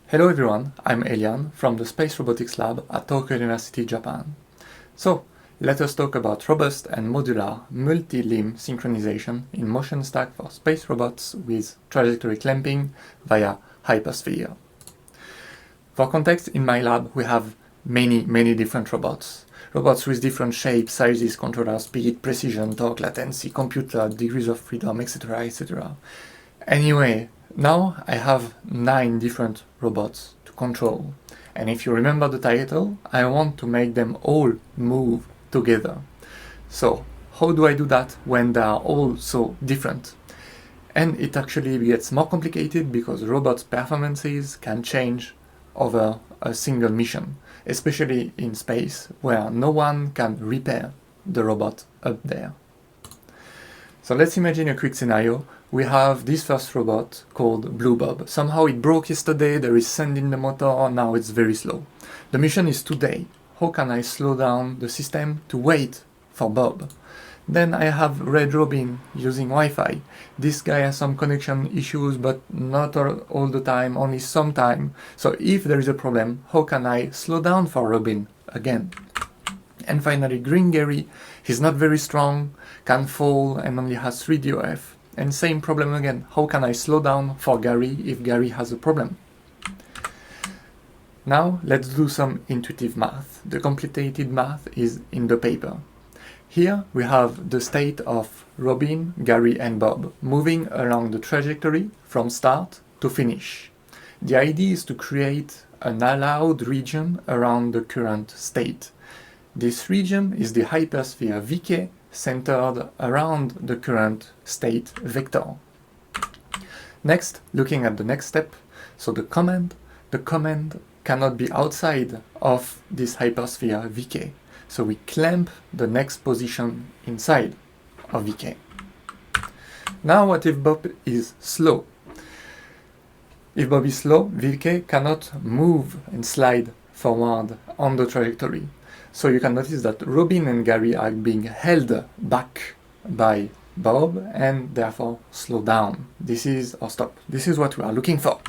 Hello everyone, I'm Elian from the Space Robotics Lab at Tokyo University, Japan. So, let us talk about robust and modular multi-limb synchronization in motion stack for space robots with trajectory clamping via Hypersphere. For context, in my lab we have many different robots. Robots with different shapes, sizes, controller speed, precision, torque, latency, computer, degrees of freedom, etc. etc. Anyway, now I have 9 different robots to control. And if you remember the title, I want to make them all move together. So, how do I do that when they are all so different? And it actually gets more complicated because robots' performances can change over a single mission, especially in space where no one can repair the robot up there. So let's imagine a quick scenario. We have this first robot called Blue Bob. Somehow it broke yesterday, there is sand in the motor, now it's very slow. The mission is today. How can I slow down the system to wait for Bob? Then I have Red Robin using Wi-Fi. This guy has some connection issues, but not all the time, only sometime. So if there is a problem, how can I slow down for Robin again? And finally, Green Gary, he's not very strong, can fall and only has 3 DOF. And same problem again, how can I slow down for Gary if Gary has a problem? Now let's do some intuitive math. The complicated math is in the paper. Here we have the state of Robin, Gary and Bob moving along the trajectory from start to finish. The idea is to create an allowed region around the current state. This region is the hypersphere Vk centered around the current state vector. Next, looking at the next step, so the command cannot be outside of this hypersphere Vk. So we clamp the next position inside of Vk. Now what if Bob is slow? If Bob is slow, Vk cannot move and slide forward on the trajectory. So you can notice that Robin and Gary are being held back by Bob and therefore slow down. This is what we are looking for.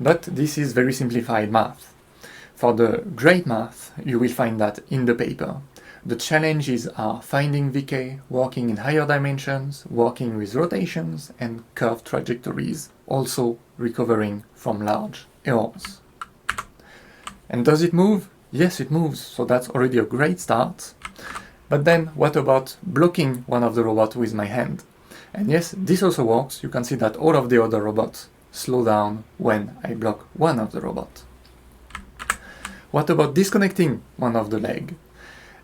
But this is very simplified math. For the great math, you will find that in the paper. The challenges are finding Vk, working in higher dimensions, working with rotations and curved trajectories, also recovering from large errors. And does it move? Yes, it moves, so that's already a great start. But then what about blocking one of the robots with my hand? And yes, this also works. You can see that all of the other robots slow down when I block one of the robots. What about disconnecting one of the legs?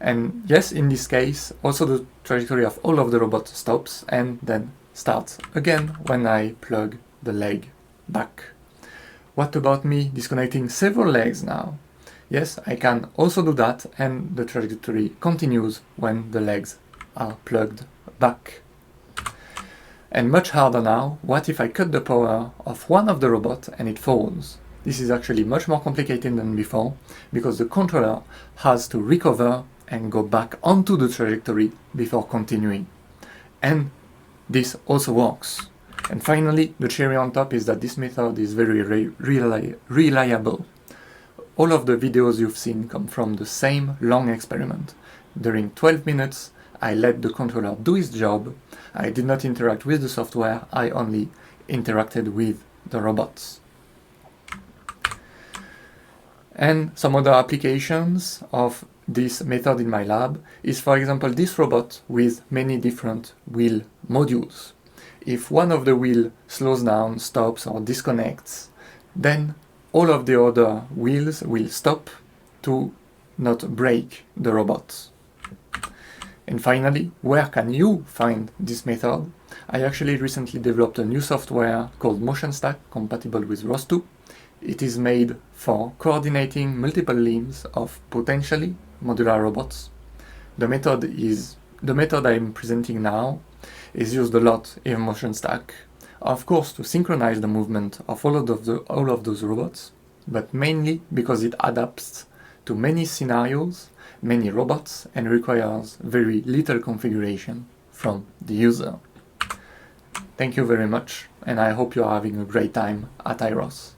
And yes, in this case, also the trajectory of all of the robots stops and then starts again when I plug the leg back. What about me disconnecting several legs now? Yes, I can also do that and the trajectory continues when the legs are plugged back. And much harder now, what if I cut the power of one of the robots and it falls? This is actually much more complicated than before because the controller has to recover and go back onto the trajectory before continuing. And this also works. And finally, the cherry on top is that this method is very reliable. All of the videos you've seen come from the same long experiment. During 12 minutes, I let the controller do its job. I did not interact with the software, I only interacted with the robots. And some other applications of this method in my lab is, for example, this robot with many different wheel modules. If one of the wheels slows down, stops or disconnects, then all of the other wheels will stop to not break the robot. And finally, where can you find this method? I actually recently developed a new software called Motion Stack, compatible with ROS2. It is made for coordinating multiple limbs of potentially modular robots. The method I'm presenting now is used a lot in Motion Stack. Of course, to synchronize the movement of all of those robots, but mainly because it adapts to many scenarios, many robots, and requires very little configuration from the user. Thank you very much, and I hope you are having a great time at IROS.